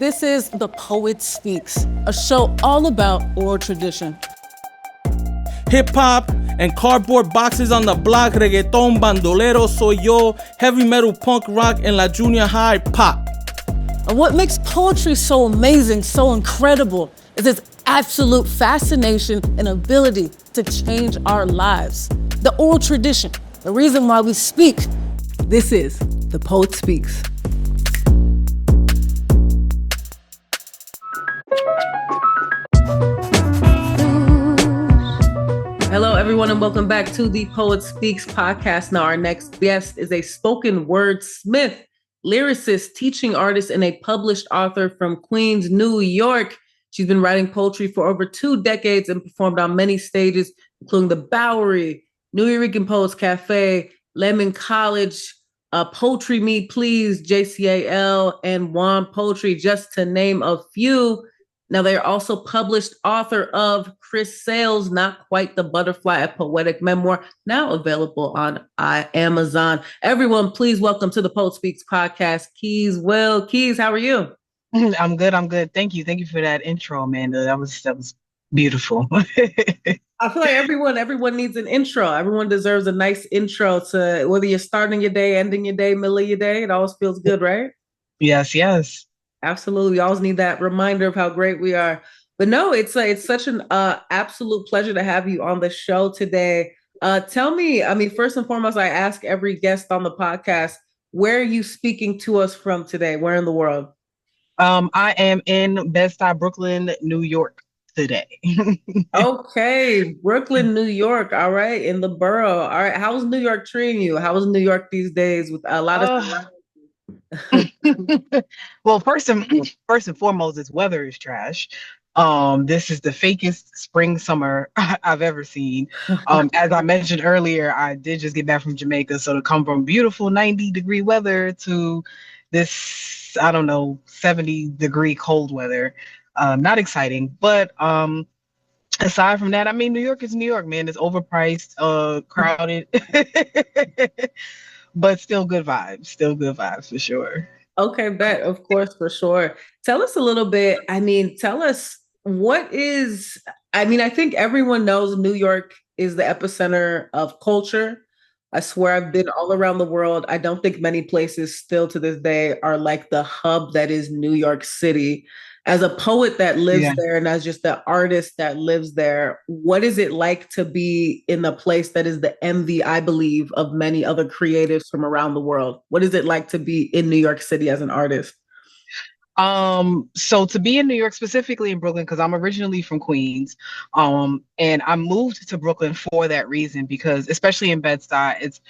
This is The Poet Speaks, a show all about oral tradition. Hip-hop and cardboard boxes on the block, reggaeton, bandolero, soy yo, heavy metal, punk rock, and la junior high pop. And what makes poetry so amazing, so incredible, is its absolute fascination and ability to change our lives. The oral tradition, the reason why we speak. This is The Poet Speaks. Hello, everyone, and welcome back to the Poet Speaks podcast. Now, our next guest is a spoken word smith, lyricist, teaching artist, and a published author from Queens, New York. She's been writing poetry for over 2 decades and performed on many stages, including the Bowery, New Eurekan Poets Cafe, Lemon College, Poetry Me Please, JCAL, and Juan Poetry, just to name a few. Now, they are also published author of Chrysalis, Not Quite the Butterfly, a poetic memoir, now available on Amazon. Everyone, please welcome to the Poet Speaks podcast, Keys Will. Keys, how are you? I'm good. Thank you for that intro, Amanda. That was beautiful. I feel like everyone needs an intro. Everyone deserves a nice intro to whether you're starting your day, ending your day, middle of your day. It always feels good, right? Yes. Absolutely. We always need that reminder of how great we are. But no, it's such an absolute pleasure to have you on the show today. Tell me, first and foremost, I ask every guest on the podcast, where are you speaking to us from today? Where in the world? I am in Bed-Stuy, Brooklyn, New York today. Okay, Brooklyn, New York. All right, in the borough. All right, how's New York treating you? How is New York these days with a lot of Well, first and foremost, its weather is trash. This is the fakest spring summer I've ever seen. As I mentioned earlier, I did just get back from Jamaica, so to come from beautiful 90-degree weather to this, 70-degree cold weather, not exciting. But aside from that, New York is New York, man. It's overpriced, crowded. But still good vibes for sure. Okay, bet, of course, for sure. Tell us a little bit. Tell us what is, I think everyone knows New York is the epicenter of culture. I swear I've been all around the world. I don't think many places still to this day are like the hub that is New York City. As a poet that lives there and as just the artist that lives there, what is it like to be in the place that is the envy, I believe, of many other creatives from around the world? What is it like to be in New York City as an artist? So to be in New York, specifically in Brooklyn, because I'm originally from Queens, and I moved to Brooklyn for that reason, because especially in Bed-Stuy,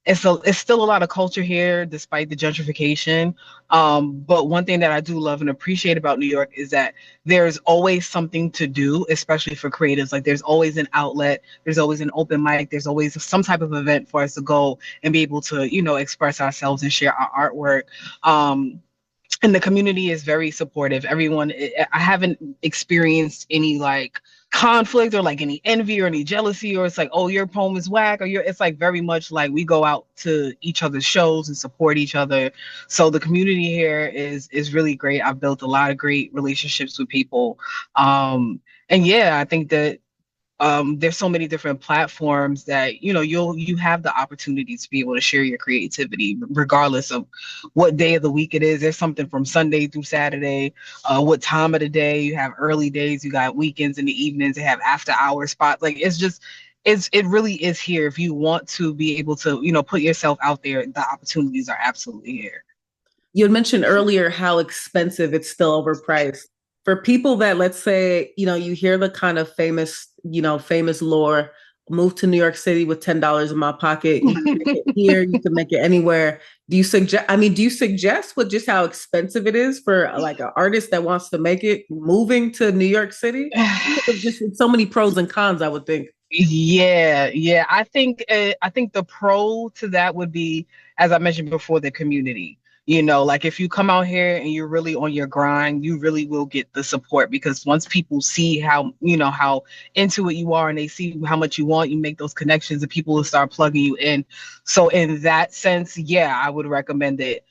it's still a lot of culture here despite the gentrification. But one thing that I do love and appreciate about New York is that there's always something to do, especially for creatives. Like there's always an outlet, there's always an open mic, there's always some type of event for us to go and be able to, express ourselves and share our artwork. And the community is very supportive. I haven't experienced any conflict or any envy or any jealousy, or it's like, oh, your poem is whack, it's very much like we go out to each other's shows and support each other. So the community here is really great. I've built a lot of great relationships with people. And yeah, I think that there's so many different platforms that you have the opportunity to be able to share your creativity regardless of what day of the week it is. There's something from Sunday through Saturday, what time of the day. You have early days, you got weekends and the evenings, they have after hour spots. It really is here. If you want to be able to put yourself out there, the opportunities are absolutely here. You had mentioned earlier how expensive it's still overpriced. For people that, let's say, you hear the kind of famous lore, move to New York City with $10 in my pocket. You can make it here, you can make it anywhere. Do you suggest with just how expensive it is for an artist that wants to make it, moving to New York City? There's just so many pros and cons, I would think. Yeah. I think the pro to that would be, as I mentioned before, the community. If you come out here and you're really on your grind, you really will get the support, because once people see how into it you are and they see how much you want, you make those connections and people will start plugging you in. So in that sense, yeah, I would recommend it.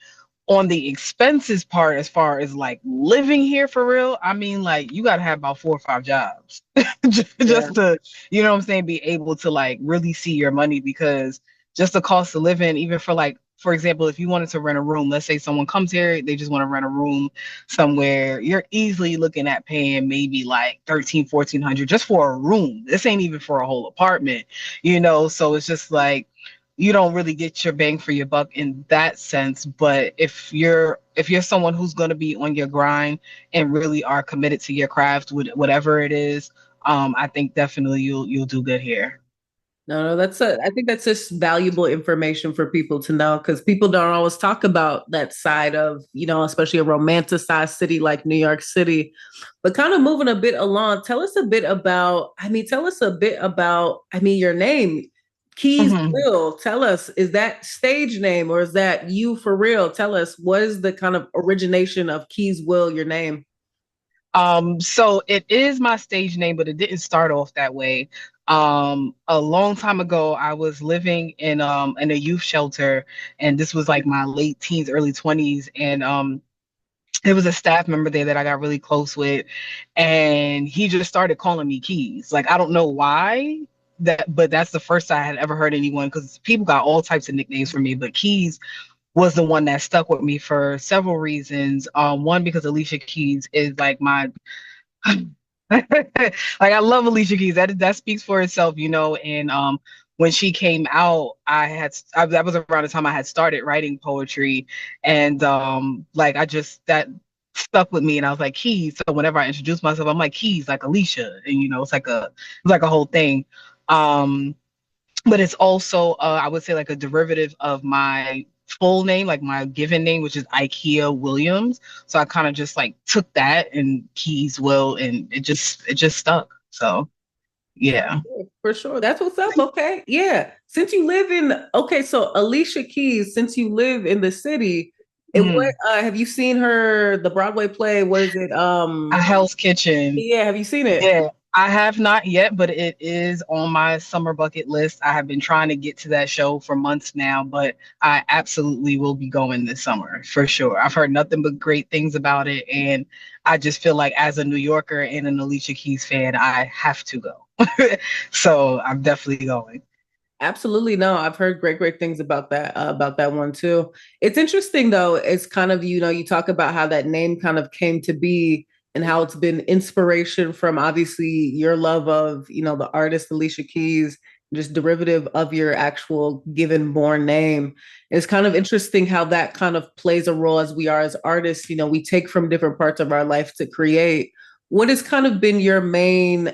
On the expenses part, as far as like living here for real, I mean, like you got to have about 4 or 5 jobs Yeah. just to, you know what I'm saying, be able to like really see your money, because just the cost of living, even for like, for example, if you wanted to rent a room, let's say someone comes here, they just want to rent a room somewhere, you're easily looking at paying maybe like 13, 1400 just for a room. This ain't even for a whole apartment, you know? So it's just like, you don't really get your bang for your buck in that sense. But if you're someone who's going to be on your grind and really are committed to your craft with whatever it is, I think definitely you'll do good here. No, I think that's just valuable information for people to know, because people don't always talk about that side of, especially a romanticized city like New York City. But kind of moving a bit along, tell us a bit about, your name, Keys Mhm. Will. Tell us, is that stage name or is that you for real? Tell us, what is the kind of origination of Keys Will, your name? So it is my stage name, but it didn't start off that way. A long time ago, I was living in a youth shelter, and this was like my late teens, early 20s, and there was a staff member there that I got really close with, and he just started calling me Keys. Like I don't know why but that's the first I had ever heard anyone, because people got all types of nicknames for me, but Keys was the one that stuck with me for several reasons. One, because Alicia Keys is like my like I love Alicia Keys. That speaks for itself, you know. And when she came out, that was around the time I had started writing poetry, and like I just that stuck with me, and I was like Keys. So whenever I introduce myself, I'm like Keys, like Alicia, and you know, it's like a whole thing. Um, but it's also I would say like a derivative of my full name, like my given name, which is Ikea Williams. So I kind of just like took that and Keys Will, and it just stuck. So yeah. For sure. That's what's up. Okay. Yeah. So Alicia Keys, since you live in the city, Mhm. have you seen the Broadway play? What is it? A Hell's Kitchen. Yeah, have you seen it? Yeah, I have not yet, but it is on my summer bucket list. I have been trying to get to that show for months now, but I absolutely will be going this summer for sure. I've heard nothing but great things about it, and I just feel like as a New Yorker and an Alicia Keys fan, I have to go. So I'm definitely going. Absolutely. No, I've heard great things about that one too. It's interesting though. It's kind of, you talk about how that name kind of came to be and how it's been inspiration from obviously your love of, the artist Alicia Keys, just derivative of your actual given born name. It's kind of interesting how that kind of plays a role as we are as artists. We take from different parts of our life to create. What has kind of been your main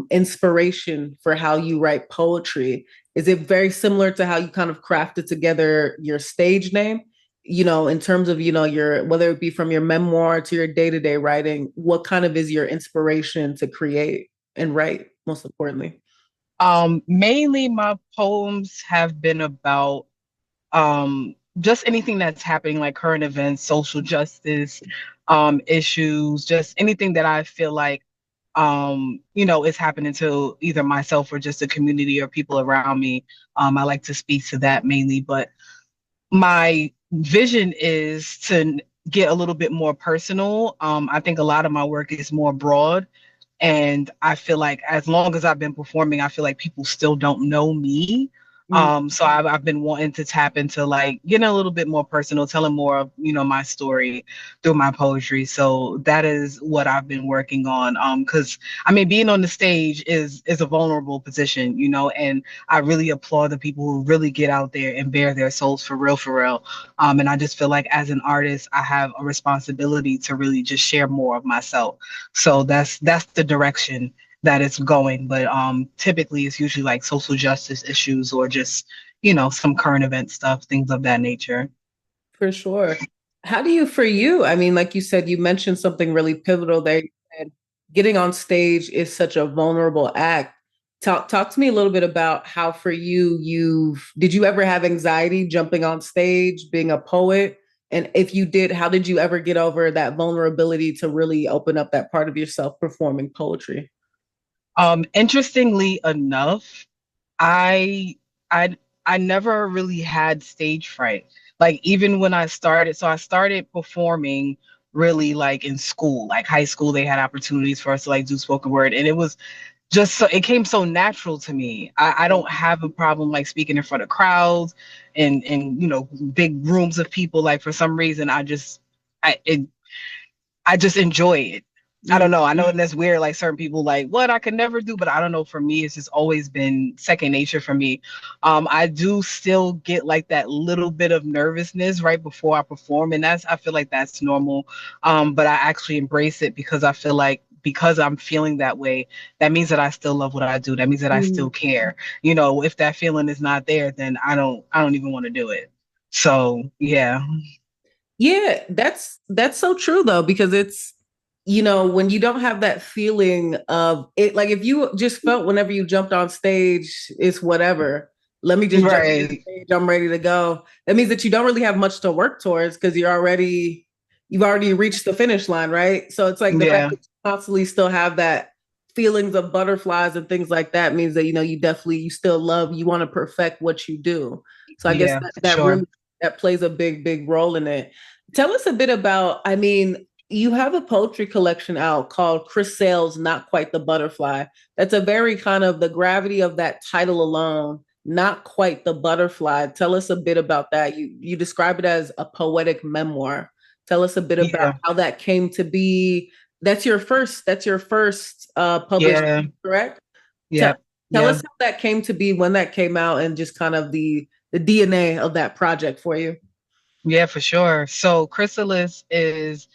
inspiration for how you write poetry? Is it very similar to how you kind of crafted together your stage name? In terms of, your, whether it be from your memoir to your day-to-day writing, what kind of is your inspiration to create and write, most importantly? Mainly my poems have been about just anything that's happening, like current events, social justice, issues, just anything that I feel like is happening to either myself or just the community or people around me. I like to speak to that mainly, but my vision is to get a little bit more personal. I think a lot of my work is more broad, and I feel like as long as I've been performing, I feel like people still don't know me. Mm. So I've been wanting to tap into like getting a little bit more personal, telling more of, my story through my poetry. So that is what I've been working on. Because I mean, being on the stage is a vulnerable position, and I really applaud the people who really get out there and bare their souls for real, for real. And I just feel like as an artist, I have a responsibility to really just share more of myself. So that's the direction that it's going. But typically it's usually like social justice issues or just, some current event stuff, things of that nature. For sure. How do you, for you, I mean, like you said, you mentioned something really pivotal there. You said getting on stage is such a vulnerable act. Talk to me a little bit about how for did you ever have anxiety jumping on stage, being a poet? And if you did, how did you ever get over that vulnerability to really open up that part of yourself performing poetry? Interestingly enough, I I I never really had stage fright. Like even when I started, so I started performing really like in school, like high school, they had opportunities for us to like do spoken word. And it was just so it came so natural to me. I don't have a problem like speaking in front of crowds and big rooms of people. Like for some reason I it I just enjoy it. I don't know. I know that's weird. Like certain people like what I could never do, but I don't know. For me, it's just always been second nature for me. I do still get like that little bit of nervousness right before I perform, and I feel like that's normal. But I actually embrace it because I feel like because I'm feeling that way, that means that I still love what I do. That means that I still care. If that feeling is not there, then I don't even want to do it. So yeah. Yeah, that's so true though, because it's, when you don't have that feeling of it, like if you just felt whenever you jumped on stage, it's whatever. Let me just jump on Right. stage, I'm ready to go. That means that you don't really have much to work towards because you've already reached the finish line, right? So it's like the fact Yeah. that you constantly still have that feelings of butterflies and things like that means that you still love, you want to perfect what you do. So I guess Yeah, for that sure. really that plays a big role in it. Tell us a bit about, I mean, you have a poetry collection out called Chrysalis, Not Quite the Butterfly. That's a very kind of the gravity of that title alone, Not Quite the Butterfly. Tell us a bit about that. You describe it as a poetic memoir. Tell us a bit about Yeah. how that came to be. That's your first published, Yeah. correct? Tell, Yeah. tell Yeah. us how that came to be, when that came out, and just kind of the DNA of that project for you. Yeah, for sure. So Chrysalis is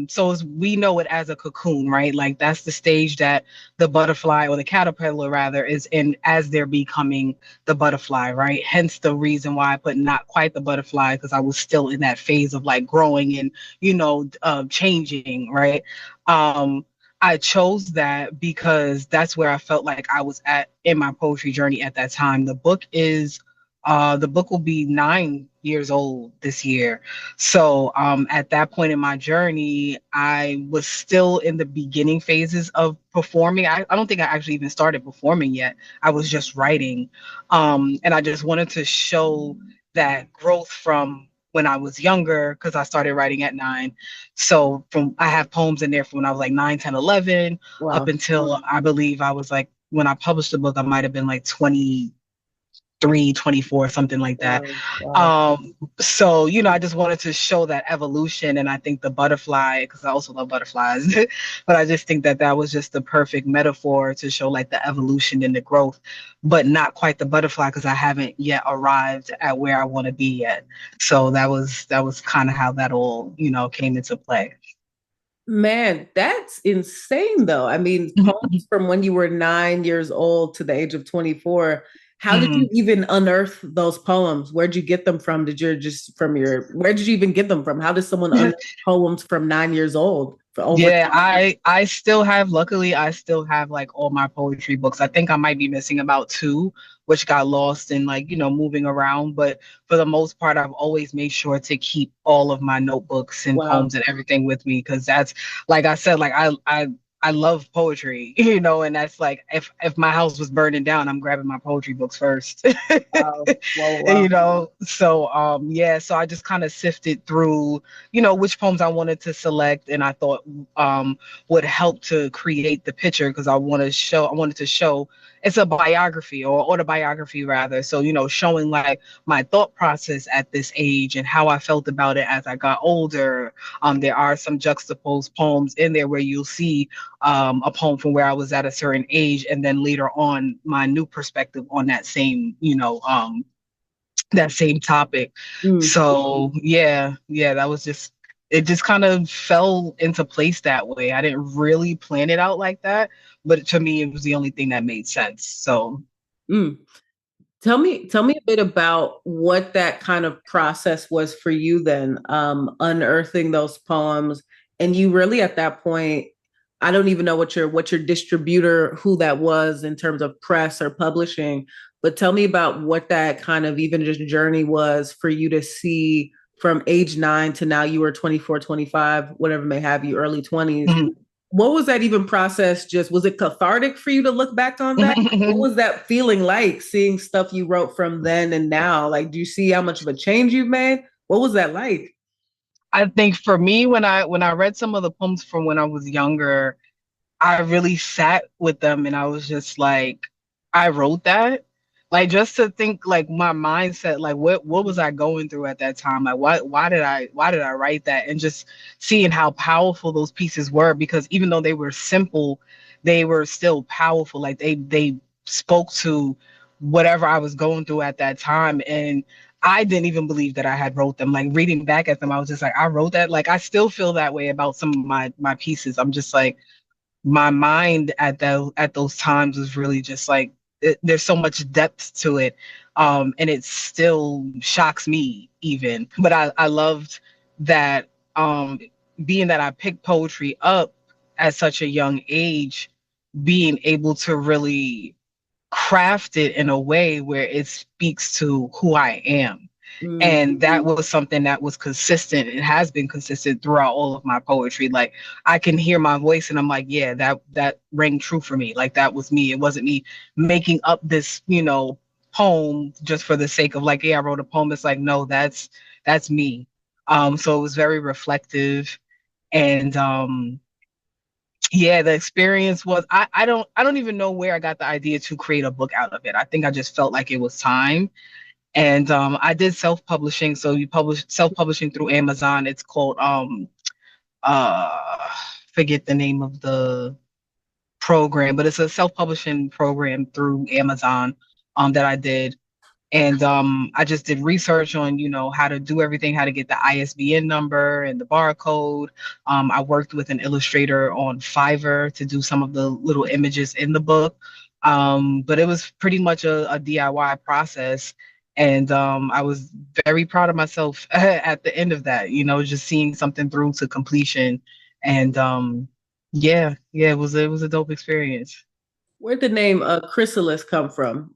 so as we know it as a cocoon, right? Like that's the stage that the butterfly or the caterpillar rather is in as they're becoming the butterfly, right? Hence the reason why I put not quite the butterfly, because I was still in that phase of like growing and changing, right? Um I chose that because that's where I felt like I was at in my poetry journey at that time. The book will be 9 years old this year. So at that point in my journey, I was still in the beginning phases of performing. I don't think I actually even started performing yet. I was just writing. And I just wanted to show that growth from when I was younger, because I started writing at 9. So I have poems in there from when I was like 9, 10, 11, up Wow. until I believe I was like, when I published the book, I might have been like 23, 24, something like that. Wow. Wow. So, I just wanted to show that evolution. And I think the butterfly, because I also love butterflies, but I just think that that was just the perfect metaphor to show like the evolution and the growth, but not quite the butterfly because I haven't yet arrived at where I want to be yet. So that was kind of how that all, came into play. Man, that's insane though. I mean, poems from when you were 9 years old to the age of 24. How did you Mhm. even unearth those poems? Where'd you get them from? Where did you even get them from? How does someone unearth poems from 9 years old for over? Yeah, I still have, luckily I still have like all my poetry books. I think I might be missing about two, which got lost in like, moving around, but for the most part I've always made sure to keep all of my notebooks and Wow. poems and everything with me because that's, like I said, like I love poetry, and that's like if my house was burning down, I'm grabbing my poetry books first. Wow. Wow. you Wow. know so yeah, so I just kind of sifted through which poems I wanted to select and I thought would help to create the picture because I wanted to show it's a biography or autobiography rather, so showing like my thought process at this age and how I felt about it as I got older. There are some juxtaposed poems in there where you'll see a poem from where I was at a certain age, and then later on my new perspective on that same topic. Mm. So yeah, that was just, it just kind of fell into place that way. I didn't really plan it out like that, but to me, it was the only thing that made sense. So Mm. Tell me a bit about what that kind of process was for you then, unearthing those poems. And you really at that point, I don't even know what your distributor, who that was in terms of press or publishing, but tell me about what that kind of even just journey was for you to see from age 9 to now you were 24, 25, whatever may have you, early 20s. mhm. What was that even process? Just was it cathartic for you to look back on that? What was that feeling like seeing stuff you wrote from then and now? Like, do you see how much of a change you've made? What was that like? I think for me, when I read some of the poems from when I was younger, I really sat with them and I was just like, I wrote that. Like just to think like my mindset, like what was I going through at that time? Like why did I write that? And just seeing how powerful those pieces were, because even though they were simple, they were still powerful. Like they spoke to whatever I was going through at that time. And I didn't even believe that I had wrote them. Like reading back at them, I was just like, I wrote that. Like I still feel that way about some of my pieces. I'm just like, my mind at those times was really just like there's so much depth to it, and it still shocks me even. But I loved that, being that I picked poetry up at such a young age, being able to really craft it in a way where it speaks to who I am. Mm. And that was something that was consistent. It has been consistent throughout all of my poetry. Like I can hear my voice and I'm like, yeah, that rang true for me. Like that was me. It wasn't me making up this, poem just for the sake of like, yeah, I wrote a poem. It's like, no, that's me. So it was very reflective. And yeah, the experience was I don't even know where I got the idea to create a book out of it. I think I just felt like it was time. And I did self-publishing. So you publish self-publishing through Amazon. It's called uh forget the name of the program, but it's a self-publishing program through Amazon that I did. And I just did research on, how to do everything, how to get the ISBN number and the barcode. I worked with an illustrator on Fiverr to do some of the little images in the book. But it was pretty much a DIY process. And I was very proud of myself at the end of that, just seeing something through to completion. And yeah, it was a dope experience. Where'd the name Chrysalis come from?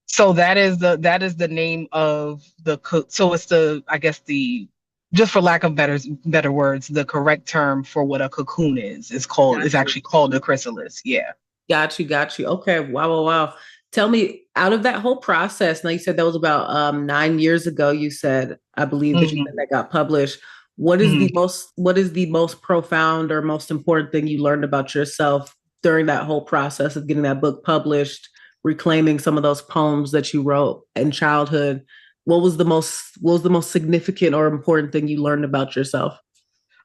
So that is the name of the cook. So it's the, I guess, the, just for lack of better words, the correct term for what a cocoon is Got you. actually called a chrysalis. Yeah. Got you. Got you. Okay. Wow. Wow. Wow. Tell me, out of that whole process, now you said that was about 9 years ago, you said, I believe that you hmm said that got published. What is the most profound or most important thing you learned about yourself during that whole process of getting that book published, reclaiming some of those poems that you wrote in childhood? What was the most significant or important thing you learned about yourself?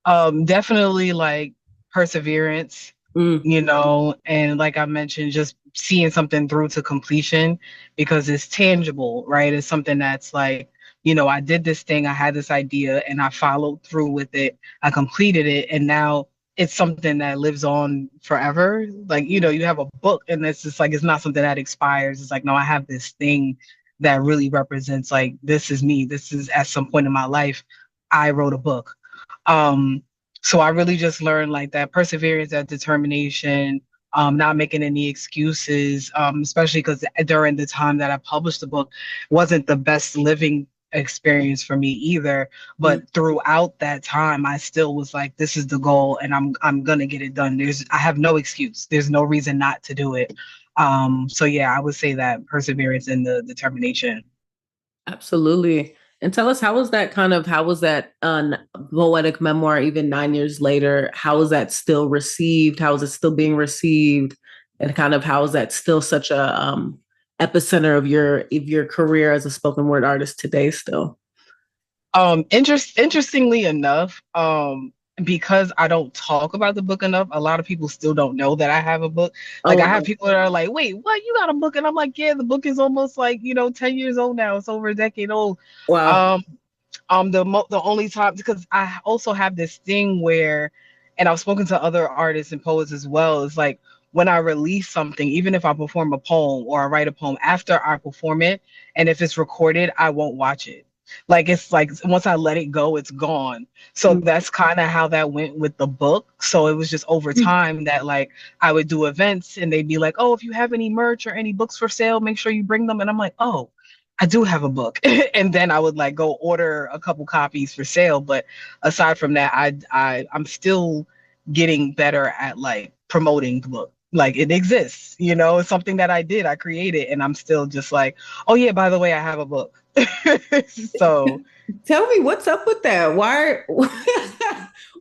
Definitely like perseverance, Mm, and like I mentioned, just seeing something through to completion because it's tangible, right? It's something that's like, I did this thing, I had this idea, and I followed through with it. I completed it, and now it's something that lives on forever. Like, you have a book, and it's just like it's not something that expires. It's like, no, I have this thing that really represents like this is me. This is at some point in my life, I wrote a book. Um, so I really just learned like that perseverance, that determination, not making any excuses, especially because during the time that I published the book wasn't the best living experience for me either. mm. But throughout that time, I still was like, this is the goal and I'm gonna get it done. I have no excuse. There's no reason not to do it. So yeah, I would say that perseverance and the determination. Absolutely. And tell us, how was that poetic memoir even 9 years later? How is that still received? How is it still being received? And kind of how is that still such a epicenter of your career as a spoken word artist today still? Interestingly enough, because I don't talk about the book enough, a lot of people still don't know that I have a book. Like Oh, I have no. people that are like, wait, what? You got a book? And I'm like, yeah, the book is almost like, 10 years old now. It's over a decade old. Wow. Um, the only time, because I also have this thing where, and I've spoken to other artists and poets as well, is like when I release something, even if I perform a poem or I write a poem, after I perform it, and if it's recorded, I won't watch it. Like it's like once I let it go, it's gone. So Mm, that's kind of how that went with the book. So it was just over mm, time that like I would do events and they'd be like, oh, if you have any merch or any books for sale, make sure you bring them. And I'm like, oh, I do have a book. And then I would like go order a couple copies for sale. But aside from that, I'm still getting better at like promoting the book. Like it exists, you know, it's something that I created, and I'm still just like, oh yeah, by the way, I have a book. So Tell me what's up with that. Why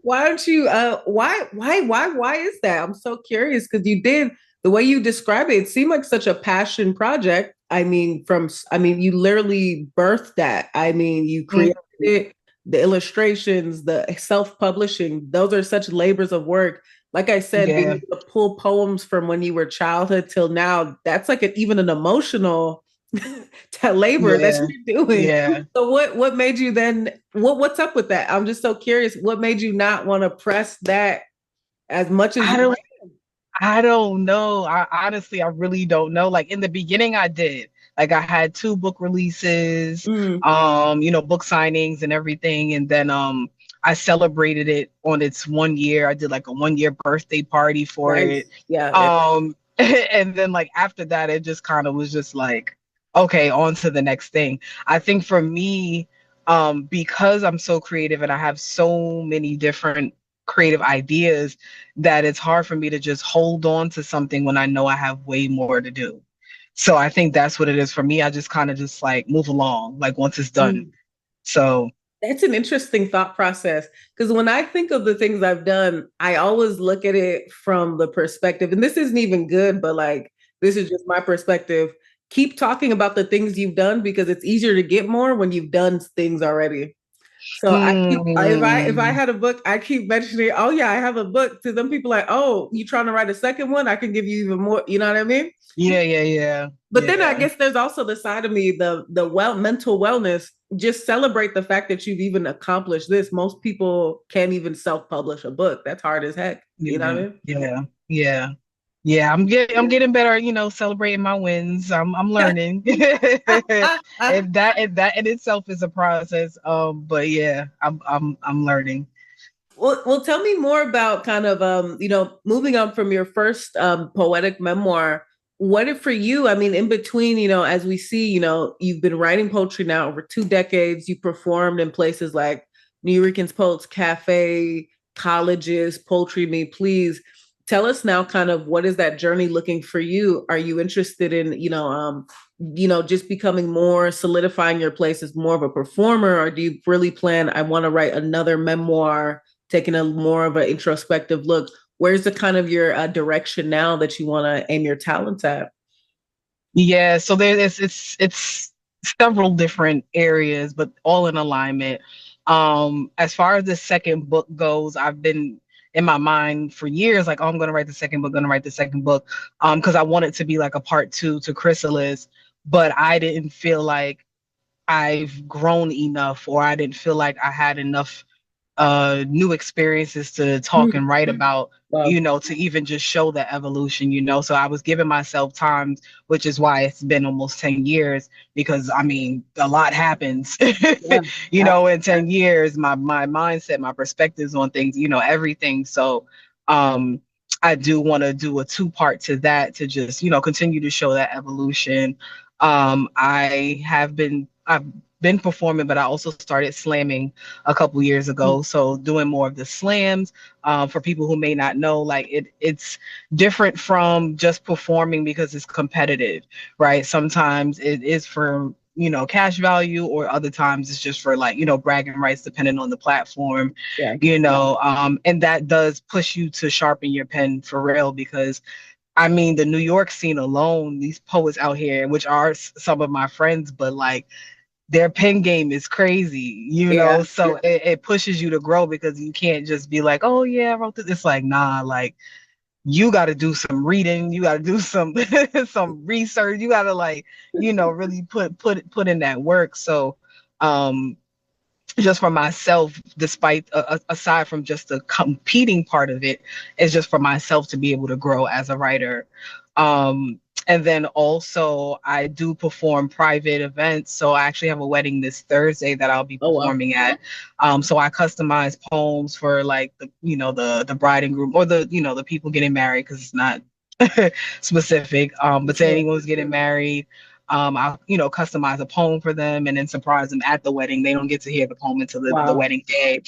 why don't you why is that? I'm so curious because you did the way you described it, it seemed like such a passion project. I mean, you literally birthed that. I mean, you created it, the illustrations, the self-publishing, those are such labors of work. Like I said, being yeah, able to pull poems from when you were childhood till now, that's like even an emotional labor that yeah, you're doing. yeah. So what made you then what's up with that? I'm just so curious. What made you not want to press that as much as I you don't I don't know. I honestly, I really don't know. Like in the beginning, I did. Like I had 2 book releases, mm, book signings and everything, and then I celebrated it on its 1 year. I did like a 1 year birthday party for it. nice. Yeah. And then like after that, it just kind of was just like, okay, on to the next thing. I think for me, because I'm so creative and I have so many different creative ideas, that it's hard for me to just hold on to something when I know I have way more to do. So I think that's what it is for me. I just kind of just like move along, like once it's done. Mm. So That's an interesting thought process because when I think of the things I've done, I always look at it from the perspective, and this isn't even good, but like this is just my perspective. Keep talking about the things you've done because it's easier to get more when you've done things already. So if I mm, had a book, I keep mentioning, oh yeah, I have a book. To them people like, oh, you trying to write a second one? I can give you even more. You know what I mean? yeah, yeah, yeah, But then I yeah. guess there's also the side of me, the mental wellness. Just celebrate the fact that you've even accomplished this. Most people can't even self-publish a book. That's hard as heck. You know Yeah, what yeah, yeah, yeah. I'm getting better, celebrating my wins. I'm learning. I And that in itself is a process. But yeah, I'm learning. well, tell me more about kind of moving on from your first poetic memoir. What if for you? I mean, in between, as we see, you've been writing poetry now over 2 decades. You performed in places like New Yorkers Poets Cafe, colleges, Poetry Me Please. Tell us now, kind of, what is that journey looking for you? Are you interested in, just becoming more, solidifying your place as more of a performer, or do you really plan? I want to write another memoir, taking a more of an introspective look. Where's the kind of your direction now that you want to aim your talents at? Yeah, so it's several different areas, but all in alignment. As far as the second book goes, I've been in my mind for years, like, oh, I'm gonna write the second book, gonna write the second book, because I want it to be like a part 2 to Chrysalis, but I didn't feel like I've grown enough, or I didn't feel like I had enough new experiences to talk and write about, Wow. to even just show the evolution, so I was giving myself time, which is why it's been almost 10 years, because I mean a lot happens Yeah. in 10 years, my mindset, my perspectives on things, everything. So I do want to do a 2-part to that, to just continue to show that evolution. I've been performing, but I also started slamming a couple years ago. So doing more of the slams, for people who may not know, like it's different from just performing because it's competitive, right? Sometimes it is for cash value, or other times it's just for like bragging rights, depending on the platform, Yeah. and that does push you to sharpen your pen for real, because I mean, the New York scene alone, these poets out here, which are some of my friends, but like their pen game is crazy, Yeah. so it pushes you to grow, because you can't just be like, oh yeah, I wrote this. It's like, nah, like you got to do some reading, you got to do some some research, you got to like really put in that work. So um just for myself, despite aside from just the competing part of it, is just for myself to be able to grow as a writer. um and then also I do perform private events, so I actually have a wedding this Thursday that I'll be Oh wow. performing at. So I customize poems for like the bride and groom, or the people getting married, because it's not specific, but to Sure. anyone who's getting married, I'll customize a poem for them and then surprise them at the wedding. They don't get to hear the poem until the Wow. wedding day.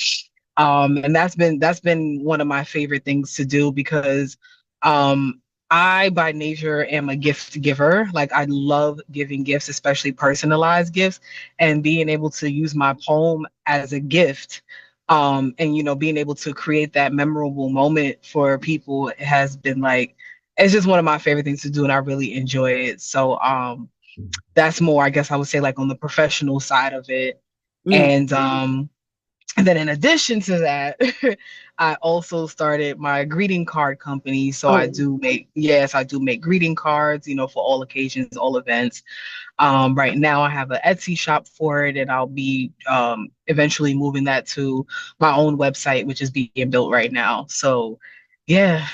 And that's been one of my favorite things to do because um I by nature am a gift giver. Like I love giving gifts, especially personalized gifts, and being able to use my poem as a gift. And being able to create that memorable moment for people has been like it's just one of my favorite things to do, and I really enjoy it. So that's more, I guess I would say, like on the professional side of it. Mm. And then in addition to that, I also started my greeting card company. So Oh, I do make greeting cards, for all occasions, all events. Right now I have an Etsy shop for it, and I'll be eventually moving that to my own website, which is being built right now. So yeah,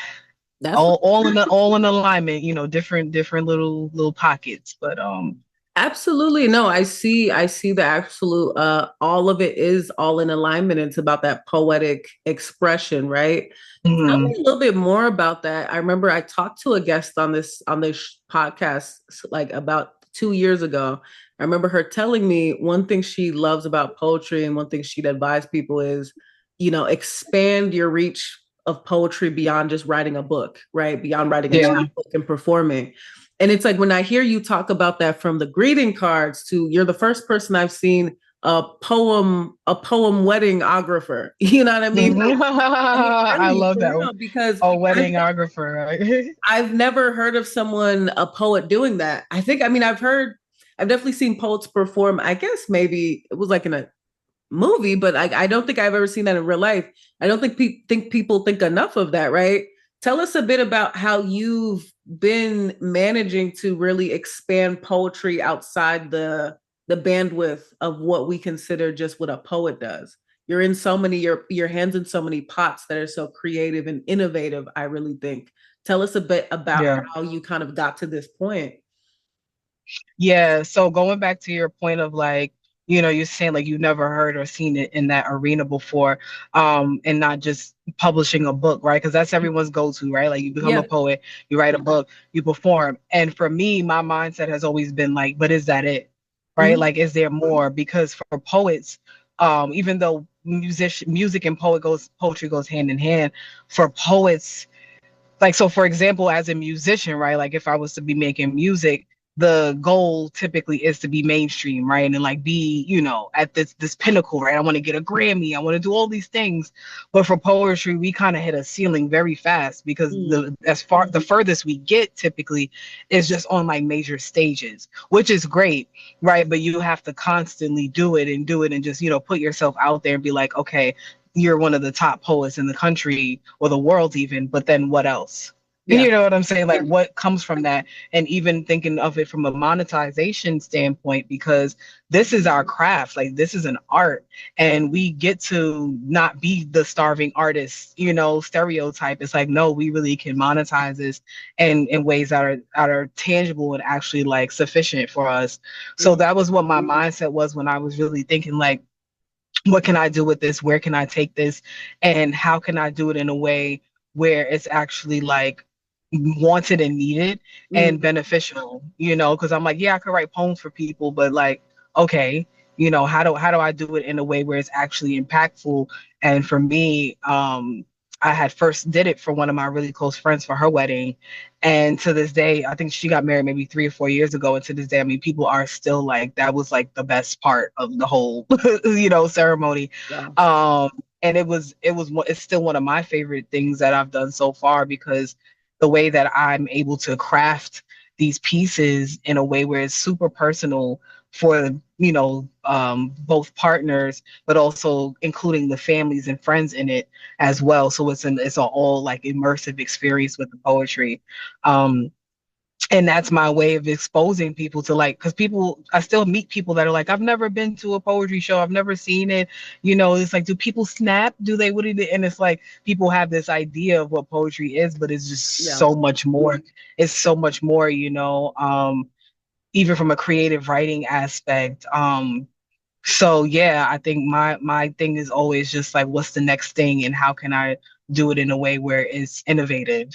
that's all in alignment, different little pockets. But absolutely. No, I see the absolute all of it is all in alignment. It's about that poetic expression, right? Tell me mhm. a little bit more about that. I remember I talked to a guest on this podcast like about 2 years ago. I remember her telling me one thing she loves about poetry and one thing she'd advise people is, expand your reach of poetry beyond just writing a book, right? Beyond writing a Yeah. chapbook and performing. And it's like when I hear you talk about that from the greeting cards to you're the first person I've seen a poem weddingographer. You know what I mean? Mhm. I mean, I really, love for that one. real, because A I've, weddingographer, right? I've never heard of someone, a poet, doing that. I've definitely seen poets perform. I guess maybe it was like in a movie, but I don't think I've ever seen that in real life. I don't think people think enough of that, right? Tell us a bit about how you've been managing to really expand poetry outside the bandwidth of what we consider just what a poet does. You're in so many your hands in so many pots that are so creative and innovative, I really think. Tell us a bit about Yeah. how you kind of got to this point. Yeah. So going back to your point of like, you're saying like you never heard or seen it in that arena before, and not just publishing a book, right? Because that's everyone's go-to, right? Like you become a Yeah. poet, you write a book, you perform. And for me, my mindset has always been like, but is that it? Right? Mhm. Like, is there more? Because for poets, even though music and poetry goes hand in hand, for poets, like, so for example, as a musician, right, like if I was to be making music, the goal typically is to be mainstream, right, and like be, at this pinnacle, right? I want to get a Grammy, I want to do all these things. But for poetry, we kind of hit a ceiling very fast because Mm. the furthest we get typically is just on like major stages, which is great, right? But you have to constantly do it and just, put yourself out there and be like, okay, you're one of the top poets in the country or the world even, but then what else? Yeah. You know what I'm saying? Like what comes from that? And even thinking of it from a monetization standpoint, because this is our craft, like this is an art, and we get to not be the starving artist, stereotype. It's like, no, we really can monetize this in ways that are tangible and actually like sufficient for us. So Mm. that was what my mindset was when I was really thinking like, what can I do with this? Where can I take this? And how can I do it in a way where it's actually like wanted and needed and Mm. beneficial, because I'm like, yeah, I could write poems for people, but like, okay, how do I do it in a way where it's actually impactful? And for me, I had first did it for one of my really close friends for her wedding. And to this day, I think she got married maybe 3 or 4 years ago. And to this day, I mean, people are still like, that was like the best part of the whole, ceremony. Wow. Um, and it's still one of my favorite things that I've done so far, because the way that I'm able to craft these pieces in a way where it's super personal for, both partners, but also including the families and friends in it as well. So it's an all like immersive experience with the poetry. Um, and that's my way of exposing people to, like, because I still meet people that are like, I've never been to a poetry show, I've never seen it. It's like, do people snap? Do they, what do they? And it's like people have this idea of what poetry is, but it's just Yeah. so much more. It's so much more, even from a creative writing aspect. So yeah, I think my thing is always just like, what's the next thing and how can I do it in a way where it's innovative?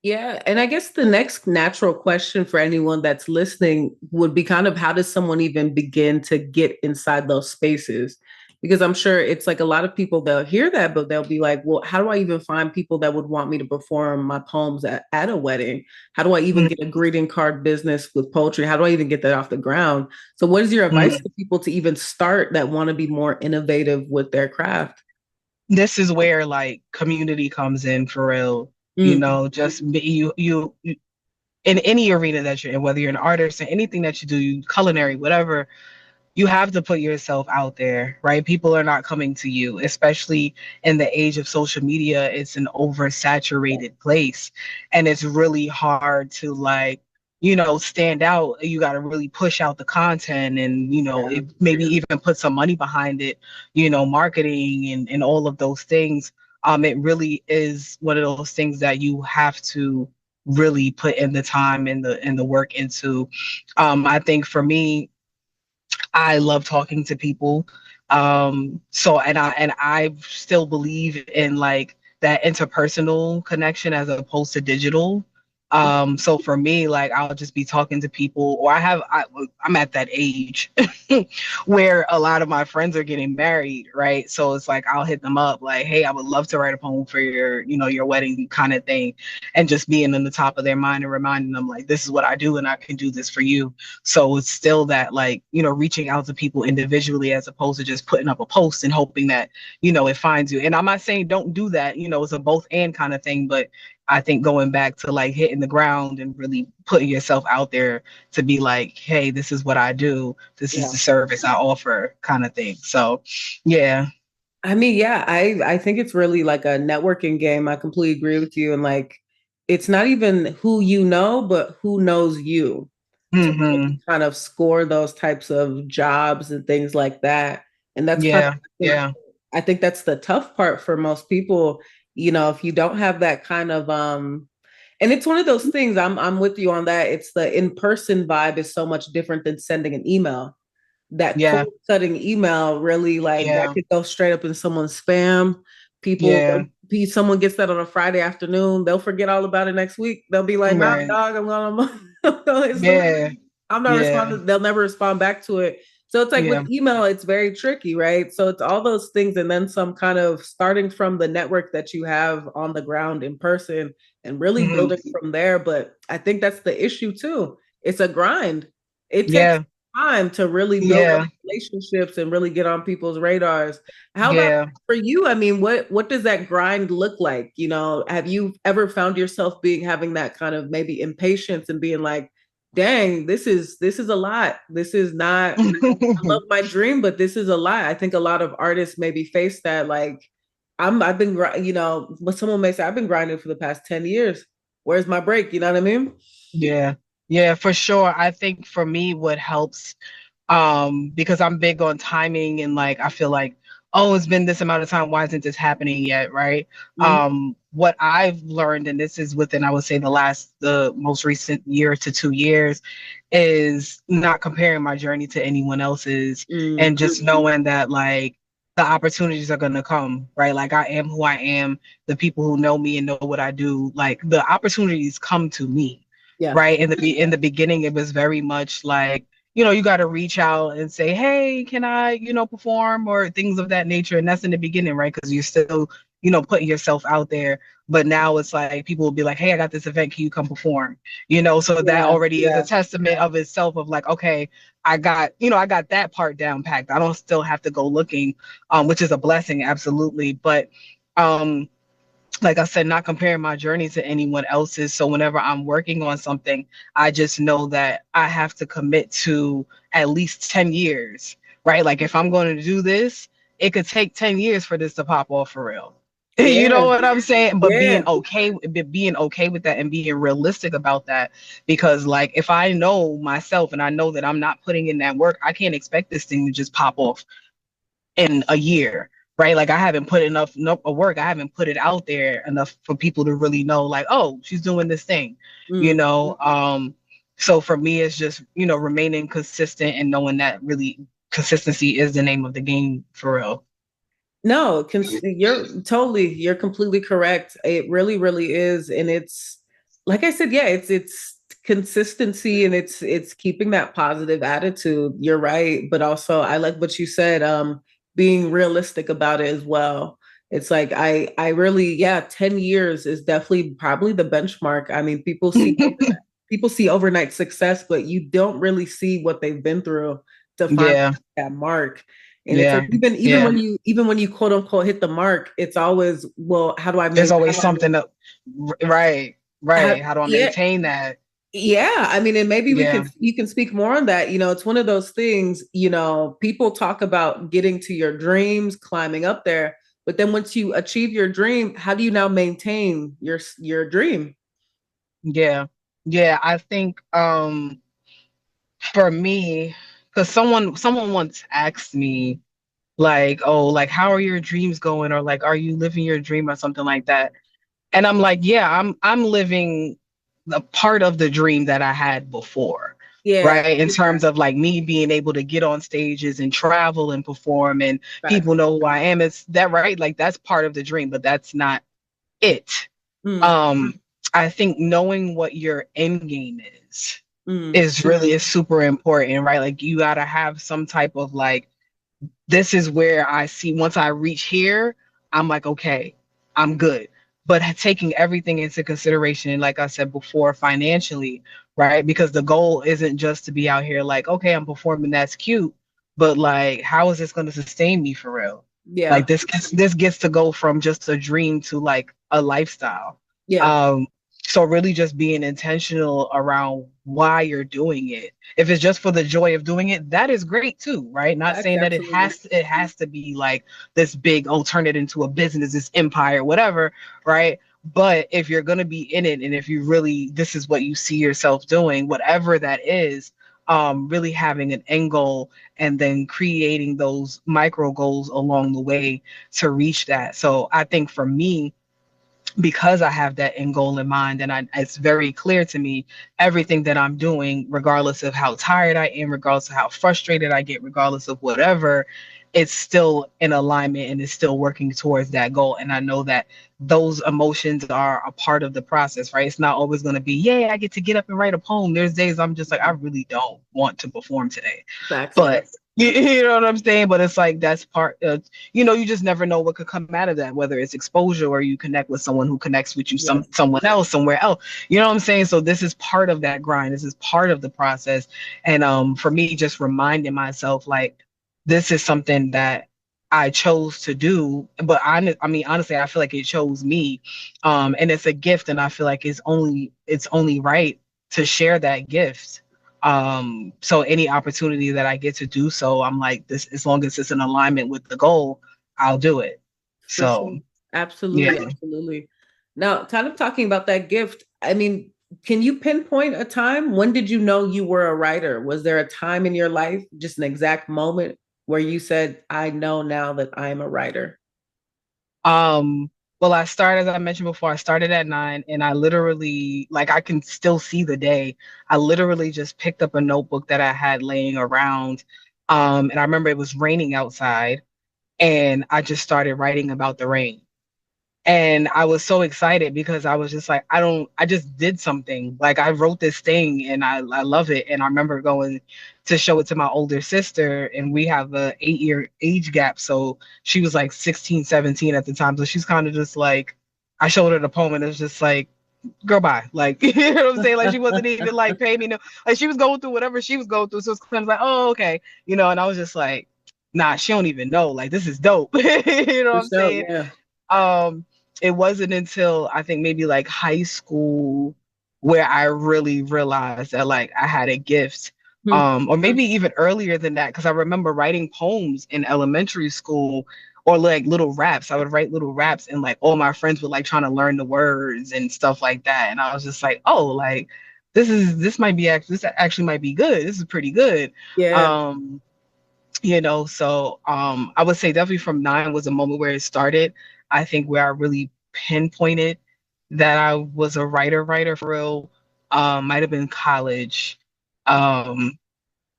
Yeah. And I guess the next natural question for anyone that's listening would be kind of how does someone even begin to get inside those spaces? because I'm sure it's like a lot of people, they'll hear that, but they'll be like, well, how do I even find people that would want me to perform my poems at a wedding? How do I even get a greeting card business with poetry? How do I even get that off the ground? So what is your advice to people to even start that want to be more innovative with their craft? This is where like community comes in for real. You know, just be, you in any arena that you're in, whether you're an artist or anything that you do, you culinary, whatever, you have to put yourself out there, right? People are not coming to you, especially in the age of social media. It's an oversaturated place, and it's really hard to like, you know, stand out. You got to really push out the content and, you know, maybe even put some money behind it, you know, marketing and all of those things. It really is one of those things that you have to really put in the time and the work into. I think for me, I love talking to people. So and I still believe in like that interpersonal connection as opposed to digital. So for me, like I'll just be talking to people, or I'm at that age where a lot of my friends are getting married, right? So it's like I'll hit them up like, hey, I would love to write a poem for your, you know, your wedding kind of thing, and just being in the top of their mind and reminding them like this is what I do and I can do this for you. So it's still that like, you know, reaching out to people individually as opposed to just putting up a post and hoping that, you know, it finds you. And I'm not saying don't do that, you know, it's a both and kind of thing, but I think going back to like hitting the ground and really putting yourself out there to be like, hey, this is what I do. This is the service I offer kind of thing. So, yeah. I mean, yeah, I think it's really like a networking game. I completely agree with you. And like, it's not even who you know, but who knows you to really kind of score those types of jobs and things like that. And that's kind of, I think that's the tough part for most people. You know, if you don't have that kind of and it's one of those things, I'm with you on that. It's the in-person vibe is so much different than sending an email. That cold cutting email really like that could go straight up in someone's spam. People, someone gets that on a Friday afternoon, they'll forget all about it next week. They'll be like, "Nah, dog, I'm not responding." They'll never respond back to it. So it's like with email, it's very tricky, right? So it's all those things, and then some kind of starting from the network that you have on the ground in person, and really building from there. But I think that's the issue too. It's a grind. It takes time to really build relationships and really get on people's radars. How about for you? I mean, what does that grind look like? You know, have you ever found yourself having that kind of maybe impatience and being like, dang, this is a lot. This is not I love my dream, but this is a lot. I think a lot of artists maybe face that like I've been, you know, what someone may say, I've been grinding for the past 10 years. Where's my break? You know what I mean? Yeah, for sure. I think for me, what helps, because I'm big on timing and like, I feel like, oh, it's been this amount of time. Why isn't this happening yet? Right. What I've learned, and this is within, I would say the most recent year to 2 years, is not comparing my journey to anyone else's and just knowing that like, the opportunities are going to come, right? Like I am who I am. The people who know me and know what I do, like the opportunities come to me. Right. In the beginning, it was very much like, you know, you got to reach out and say, hey, can I, you know, perform or things of that nature. And that's in the beginning, right? Because you're still, you know, putting yourself out there. But now it's like people will be like, hey, I got this event. Can you come perform? You know, so that already is a testament of itself of like, okay, I got that part down packed. I don't still have to go looking, which is a blessing. Absolutely. But like I said, not comparing my journey to anyone else's. So whenever I'm working on something, I just know that I have to commit to at least 10 years, right? Like if I'm going to do this, it could take 10 years for this to pop off for real. You know what I'm saying? But being okay with that and being realistic about that, because like if I know myself and I know that I'm not putting in that work, I can't expect this thing to just pop off in a year. Right. Like I haven't put enough work. I haven't put it out there enough for people to really know like, oh, she's doing this thing, you know? So for me, it's just, you know, remaining consistent and knowing that really consistency is the name of the game for real. No, you're completely correct. It really, really is. And it's, like I said, it's consistency and it's keeping that positive attitude. You're right. But also I like what you said, being realistic about it as well. It's like I really, yeah, 10 years is definitely probably the benchmark. I mean, people see overnight success, but you don't really see what they've been through to find Yeah, that mark. And it's like yeah, even yeah. when you quote unquote hit the mark, it's always, well, how do I There's make always something to, right, how, right. How do I yeah, maintain that? yeah, I mean, and maybe Yeah, you can speak more on that. It's one of those things, people talk about getting to your dreams, climbing up there, but then once you achieve your dream, how do you now maintain your dream? yeah, yeah. I think for me, because someone once asked me like, oh, like how are your dreams going, or like are you living your dream or something like that. And I'm like, yeah, I'm living a part of the dream that I had before, Yeah, right? In terms of like me being able to get on stages and travel and perform and facts. people know who I am. It's that, right? Like that's part of the dream, but that's not it. Mm, Um, I think knowing what your end game mm, is really is super important, right? Like you gotta have some type of like, this is where I see once I reach here, I'm like, okay, I'm good. But taking everything into consideration, like I said before, financially, right? Because the goal isn't just to be out here like, okay, I'm performing, that's cute, but like, how is this going to sustain me for real? Like yeah, this gets to go from just a dream to like a lifestyle. yeah, Um, so really just being intentional around why you're doing it. If it's just for the joy of doing it, that is great too, right? Not facts, saying that it absolutely. has to be like this big, oh, turn it into a business, this empire, whatever, right? But if you're gonna be in it, and if you really, this is what you see yourself doing, whatever that is, really having an end goal and then creating those micro goals along the way to reach that. So I think for me, because I have that end goal in mind, and it's very clear to me everything that I'm doing, regardless of how tired I am, regardless of how frustrated I get, regardless of whatever, it's still in alignment and it's still working towards that goal. And I know that those emotions are a part of the process, right? It's not always going to be, yay, I get to get up and write a poem. There's days I'm just like, I really don't want to perform today. Facts, yeah. But you know what I'm saying? But it's like that's part of, you just never know what could come out of that, whether it's exposure or you connect with someone who connects with you, Yes, someone else somewhere else. You know what I'm saying? So this is part of that grind. This is part of the process. And for me, just reminding myself like this is something that I chose to do. But I mean, honestly, I feel like it chose me. And it's a gift, and I feel like it's only right to share that gift. So any opportunity that I get to do so, I'm like, this, as long as it's in alignment with the goal, I'll do it. for sure. So Absolutely, yeah. absolutely. Now, kind of talking about that gift, I mean, can you pinpoint a time? When did you know you were a writer? Was there a time in your life, just an exact moment where you said, I know now that I'm a writer? Um, well, I started, as I mentioned before, I started at 9, and I literally, like, I can still see the day. I literally just picked up a notebook that I had laying around. And I remember it was raining outside, and I just started writing about the rain. And I was so excited because I was just like, I just did something. Like I wrote this thing and I love it. And I remember going to show it to my older sister, and we have a 8-year age gap. So she was like 16, 17 at the time. So she's kind of just like, I showed her the poem and it was just like, girl, bye. Like, you know what I'm saying? Like she wasn't even like paying me no, like she was going through whatever she was going through. So it's kind of like, oh, okay. And I was just like, nah, she don't even know. Like, this is dope. You know what For I'm sure, saying? yeah. Um, it wasn't until I think maybe like high school where I really realized that like I had a gift. Hmm. Or maybe even earlier than that, because I remember writing poems in elementary school, or like little raps. I would write little raps, and like all my friends would like trying to learn the words and stuff like that. And I was just like, oh, like this actually might be good. This is pretty good. Yeah. Um, so I would say definitely from 9 was a moment where it started. I think where I really pinpointed that I was a writer for real, might have been college. um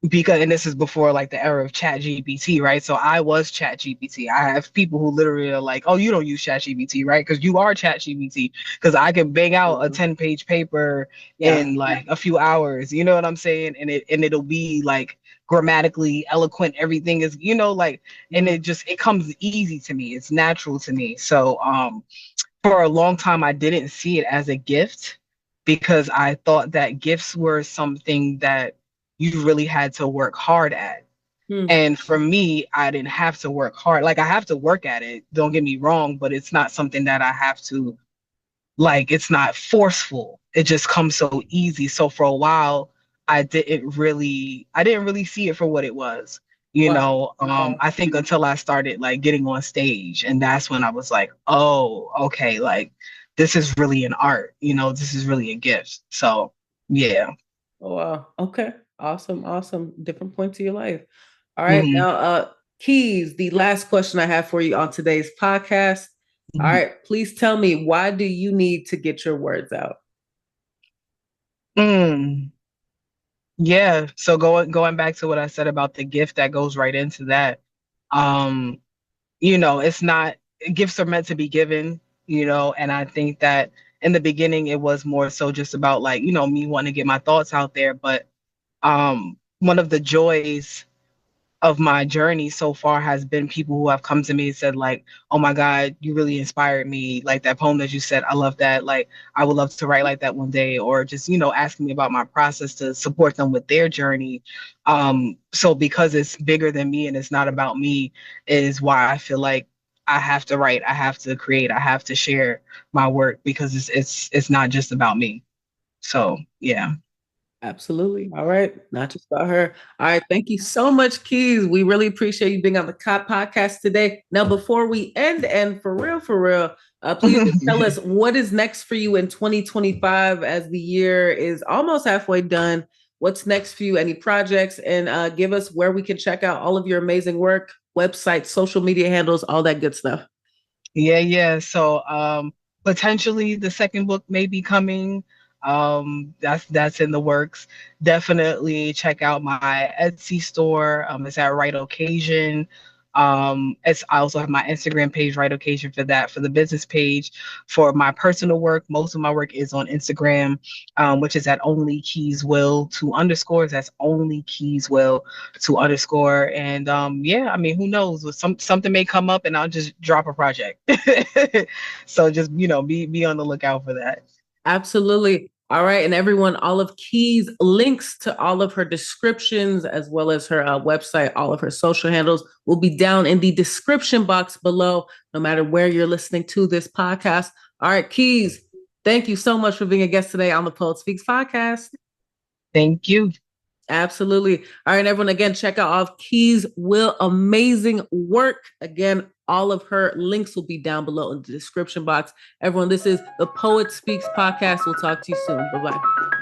because, and this is before like the era of chat GPT, right? So I was chat GPT. I have people who literally are like, oh, you don't use chat GPT, right? Because you are chat GPT. Because I can bang out a 10-page paper Yeah. in like a few hours, you know what I'm saying? And it'll be like grammatically eloquent. Everything is, like, and it comes easy to me. It's natural to me. So for a long time I didn't see it as a gift because I thought that gifts were something that you really had to work hard at. Hmm. And for me, I didn't have to work hard. Like I have to work at it, don't get me wrong, but it's not something that I have to, like, it's not forceful. It just comes so easy. So for a while, I didn't really see it for what it was. Wow. I think until I started like getting on stage, and that's when I was like, oh, okay, like this is really an art, this is really a gift. So yeah. Oh, wow. Okay. Awesome. Awesome. Different points of your life. All right. Mhm. Now, Keys, the last question I have for you on today's podcast. All Mhm. right. Please tell me, why do you need to get your words out? Mm. Yeah. So going back to what I said about the gift, that goes right into that. Um, it's not, gifts are meant to be given, and I think that in the beginning it was more so just about like, me wanting to get my thoughts out there. But one of the joys of my journey so far has been people who have come to me and said like, oh my God, you really inspired me, like that poem that you said, I love that, like I would love to write like that one day, or just asking me about my process to support them with their journey. So because it's bigger than me and it's not about me, is why I feel like I have to write, I have to create, I have to share my work, because it's not just about me. So yeah. Absolutely. All right. Not just about her. All right. Thank you so much, Keys. We really appreciate you being on the COP podcast today. Now, before we end, and for real, please just tell us what is next for you in 2025 as the year is almost halfway done. What's next for you? Any projects? And give us where we can check out all of your amazing work, websites, social media handles, all that good stuff. Yeah. So potentially the second book may be coming. That's in the works. Definitely check out my Etsy store. It's at Right Occasion. I also have my Instagram page, Right Occasion, for that. For the business page, for my personal work, most of my work is on Instagram, which is at Only Keys Will, 2 underscores. That's Only Keys Will, 2 underscore. And yeah, I mean, who knows? Something may come up and I'll just drop a project. So just, be on the lookout for that. Absolutely. All right. And everyone, all of Key's links to all of her descriptions, as well as her website, all of her social handles will be down in the description box below, no matter where you're listening to this podcast. All right, Keys, thank you so much for being a guest today on the Poet Speaks podcast. Thank you. Absolutely. All right, everyone, again, check out all of Key's amazing work. Again, all of her links will be down below in the description box. Everyone, this is the Poet Speaks podcast. We'll talk to you soon. Bye-bye.